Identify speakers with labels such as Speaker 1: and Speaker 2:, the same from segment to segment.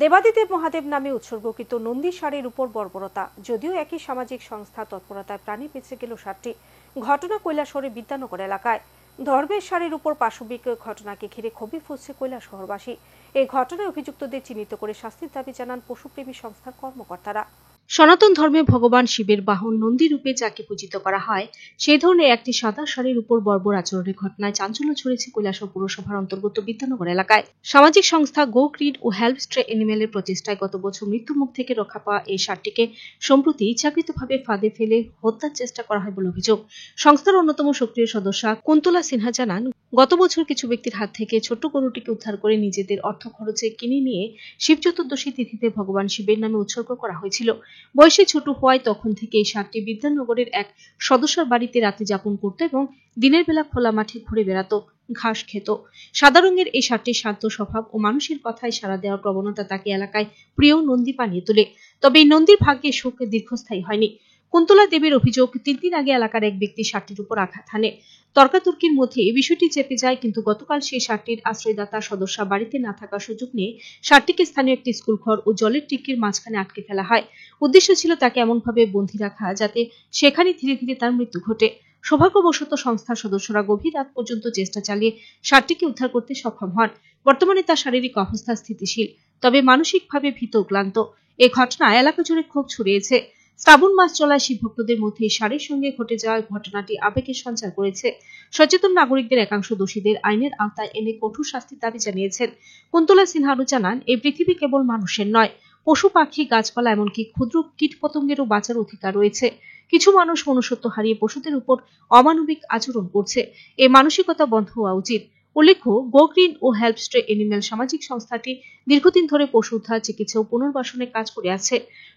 Speaker 1: দেবাদিদেব মহাদেব নামে উৎসর্গকৃত নন্দী ষাঁড়ের উপর বর্বরতা। যদিও একই সামাজিক সংস্থা তৎপরতায় প্রাণী বেঁচে গেল ষাঁড়টি। ঘটনা কৈলাসহরের বিদ্যানগর এলাকায়। ধর্মের ষাঁড়ের উপর পাশবিক ঘটনাকে ঘিরে ক্ষোভে ফুঁসছে কৈলাসহরবাসী। এই ঘটনায় অভিযুক্তদের চিহ্নিত করে শাস্তির দাবি জানান পশুপ্রেমী সংস্থার কর্মকর্তারা। সনাতন ধর্মে ভগবান শিবের বাহন নন্দী রূপে যাকে পূজিত করা হয়, সেই ধরনের একটি সাদা ষাঁড়ের উপর বর্বর আচরণের ঘটনায় চাঞ্চল্য ছড়িয়েছে কৈলাসহর পৌরসভার অন্তর্গত বিদ্যানগর এলাকায়। সামাজিক সংস্থা গো গ্রিন ও হেল্প স্ট্রে এনিমেলের প্রচেষ্টায় গত বছর মৃত্যুমুখ থেকে রক্ষা পাওয়া এই ষাঁড়টিকে সম্প্রতি ইচ্ছাকৃতভাবে ফাঁদে ফেলে হত্যার চেষ্টা করা হয় বলে অভিযোগ। সংস্থার অন্যতম সক্রিয় সদস্য কুন্তলা সিনহা জানান, গত বছর কিছু ব্যক্তির হাত থেকে ছোট্ট গরুটিকে উদ্ধার করে নিজেদের অর্থ খরচে কিনে নিয়ে শিব চতুর্দশী তিথিতে ভগবান শিবের নামে উৎসর্গ করা হয়েছিল। বয়সে ছোট হওয়ায় তখন থেকে এই ষাঁড়টি বিদ্যানগরের এক সদস্যর বাড়িতে রাতে যাপন করত এবং দিনের বেলা খোলা মাঠে ঘুরে বেড়াত, ঘাস খেত। সাদা রঙের এই ষাঁড়টির শান্ত স্বভাব ও মানুষের কথায় সাড়া দেওয়ার প্রবণতা তাকে এলাকায় প্রিয় নন্দী বানিয়ে তোলে। তবে এই নন্দীর ভাগ্যে সুখ দীর্ঘস্থায়ী হয়নি। কুন্তলা দেবীর অভিযোগ, 3 দিন আগে এলাকার এক ব্যক্তি ষাঁড়টির উপর আঘাত হানে। তর্কাতর্কির মধ্যে এই বিষয়টি চেপে যায়, কিন্তু গতকাল সেই ষাঁড়টির আশ্রয়দাতা সদস্য বাড়িতে না থাকার সুযোগ নিয়ে ষাঁড়টিকে স্থানীয় একটি স্কুল ঘর ও জলের টিকির মাঝখানে আটকে ফেলা হয়। উদ্দেশ্য ছিল তাকে এমনভাবে বন্দী রাখা যাতে সেখানে ধীরে ধীরে তার মৃত্যু ঘটে। সৌভাগ্যবশত সংস্থার সদস্যরা গভীর রাত পর্যন্ত চেষ্টা চালিয়ে ষাঁড়টিকে উদ্ধার করতে সক্ষম হন। বর্তমানে তার শারীরিক অবস্থা স্থিতিশীল, তবে মানসিকভাবে ভীত ক্লান্ত। এই ঘটনায় এলাকা জুড়ে ক্ষোভ ছড়িয়েছে। শ্রাবণ মাস চলায় শিব ভক্তদের মধ্যে ষাঁড়ের সঙ্গে ঘটে যাওয়া ঘটনাটি আবেগের সঞ্চার করেছে। সচেতন নাগরিকদের একাংশ দোষীদের আইনের আওতায় এনে কঠোর শাস্তির দাবি জানিয়েছেন। কুন্তলা সিনহা আরও জানান, এই পৃথিবী কেবল মানুষের নয়, পশু পাখি গাছপালা এমনকি ক্ষুদ্র কীট পতঙ্গেরও বাঁচার অধিকার রয়েছে। কিছু মানুষ মনুষ্যত্ব হারিয়ে পশুদের উপর অমানবিক আচরণ করছে। এই মানসিকতা বন্ধ হওয়া উচিত। উল্লেখ্য, গো গ্রিন ও হেল্প স্ট্রে এনিমেল সামাজিক সংস্থাটি দীর্ঘদিন ধরে পশু উদ্ধার, চিকিৎসা ও পুনর্বাসনের কাজ করে আছে।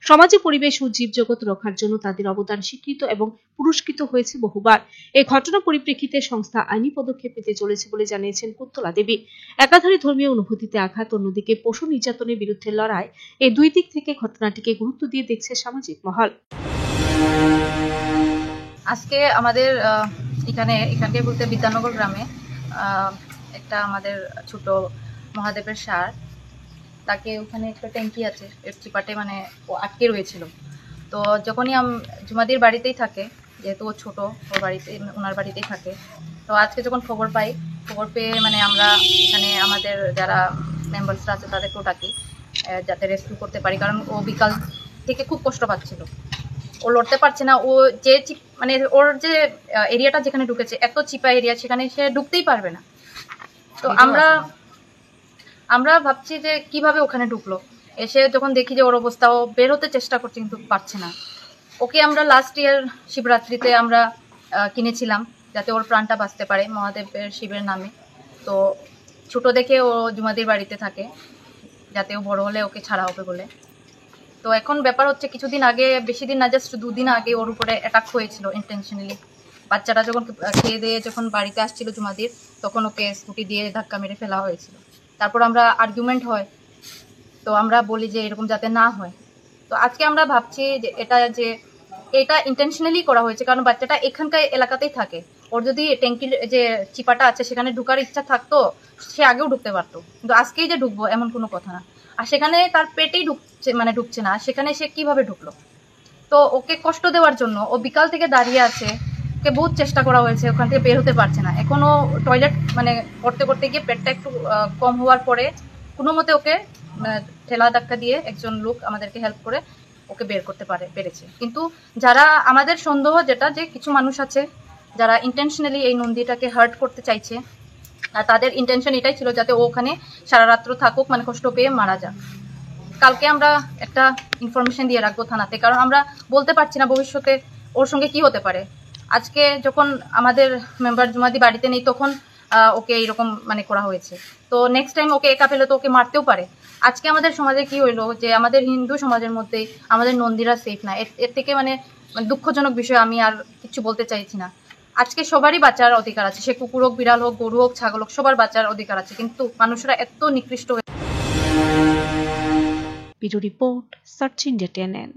Speaker 1: সমাজে পরিবেশ ও জীবজগৎ রক্ষার জন্য তাদের অবদান স্বীকৃত এবং পুরস্কৃত হয়েছে বহুবার। এই ঘটনা পরিপ্রেক্ষিতে সংস্থা আইনি পদক্ষেপ নিতে চলেছে বলে জানিয়েছেন কুন্তলা দেবী। একাধারে ধর্মীয় অনুভূতিতে আঘাত, অন্যদিকে পশু নির্যাতনের বিরুদ্ধে লড়াই, এই দুই দিক থেকে ঘটনাটিকে গুরুত্ব দিয়ে দেখছে সামাজিক মহল।
Speaker 2: আজকে আমাদের এখানকে বলতে বিদ্যানগর গ্রামে একটা আমাদের ছোট মহাদেবের ষাঁড়, তাকে ওখানে একটা ট্যাঙ্কি আছে, এর চিপাটে মানে ও আটকে রয়েছিল। তো যখনই জুমাদির বাড়িতেই থাকে, যেহেতু ও ছোটো, ওনার বাড়িতেই থাকে। তো আজকে যখন খবর পেয়ে মানে আমরা এখানে আমাদের যারা মেম্বার্সরা আছে তাদেরকেও ডাকি যাতে রেস্কিউ করতে পারি, কারণ ও বিকাল থেকে খুব কষ্ট পাচ্ছিল। ও লড়তে পারছে না। ও যে মানে ওর যে এরিয়াটা যেখানে ঢুকেছে, এত চিপা এরিয়া, সেখানে সে ঢুকতেই পারবে না। তো আমরা ভাবছি যে কিভাবে ওখানে ঢুকলো। এসে যখন দেখি যে ওর অবস্থা, ও বের হতে চেষ্টা করছে কিন্তু পারছে না। ওকে আমরা লাস্ট ইয়ার শিবরাত্রিতে আমরা কিনেছিলাম যাতে ওর প্রাণটা বাঁচতে পারে মহাদেবের শিবের নামে। তো ছোট দেখে ও জুমাদির বাড়িতে থাকে, যাতে ও বড় হলে ওকে ছাড়া হবে বলে। তো এখন ব্যাপার হচ্ছে, কিছুদিন আগে, বেশি দিন না, জাস্ট 2 দিন আগে ওর উপরে অ্যাটাক হয়েছিল ইন্টেনশনালি। বাচ্চাটা যখন খেয়ে দিয়ে যখন বাড়িতে আসছিল জুমাদির, তখন ওকে স্কুটি দিয়ে ধাক্কা মেরে ফেলা হয়েছিল। তারপর আমরা আর্গুমেন্ট হয়, তো আমরা বলি যে এরকম যাতে না হয়। তো আজকে আমরা ভাবছি যে এটা ইন্টেনশনালি করা হয়েছে, কারণ বাচ্চাটা এখানকার এলাকাতেই থাকে। ওর যদি ট্যাঙ্কির যে চিপাটা আছে সেখানে ঢুকার ইচ্ছা থাকতো, সে আগেও ঢুকতে পারতো, কিন্তু আজকেই যে ঢুকবো এমন কোনো কথা না। আর সেখানে তার পেটেই ঢুকছে না, সেখানে সে কিভাবে ঢুকলো? তো ওকে কষ্ট দেওয়ার জন্য ও বিকাল থেকে দাঁড়িয়ে আছে, ওকে বহুত চেষ্টা করা হয়েছে, ওখান থেকে বের হতে পারছে না। এখনও টয়লেট করতে করতে গিয়ে পেটটা একটু কম হওয়ার পরে কোনো মতে ওকে ঠেলা ধাক্কা দিয়ে একজন লোক আমাদেরকে হেল্প করে ওকে বের করতে পেরেছে। কিন্তু যারা আমাদের সন্দেহ যেটা, যে কিছু মানুষ আছে যারা ইন্টেনশনালি এই নন্দীটাকে হার্ট করতে চাইছে, আর তাদের ইন্টেনশন এটাই ছিল যাতে ও ওখানে সারা রাত্র থাকুক, মানে কষ্ট পেয়ে মারা যাক। কালকে আমরা একটা ইনফরমেশন দিয়ে রাখবো থানাতে, কারণ আমরা বলতে পারছি না ভবিষ্যতে ওর সঙ্গে কি হতে পারে। আজকে যখন আমাদের মেম্বার জুমাদি বাড়িতে নেই, তখন ওকে এইরকম করা হয়েছে। তো নেক্সট টাইম ওকে একা পেলে তো ওকে মারতেও পারে। আজকে আমাদের সমাজে কি হইলো, যে আমাদের হিন্দু সমাজের মধ্যেই আমাদের নন্দীরা সেফ না। এর থেকে দুঃখজনক বিষয় আমি আর কিছু বলতে চাইছি না। আজকে সবারই বাঁচার অধিকার আছে, সে কুকুর হোক, বিড়াল হোক, গরু হোক, ছাগল হোক, সবার বাঁচার অধিকার আছে, কিন্তু মানুষরা এত নিকৃষ্ট।
Speaker 1: Bureau report, search India TNN।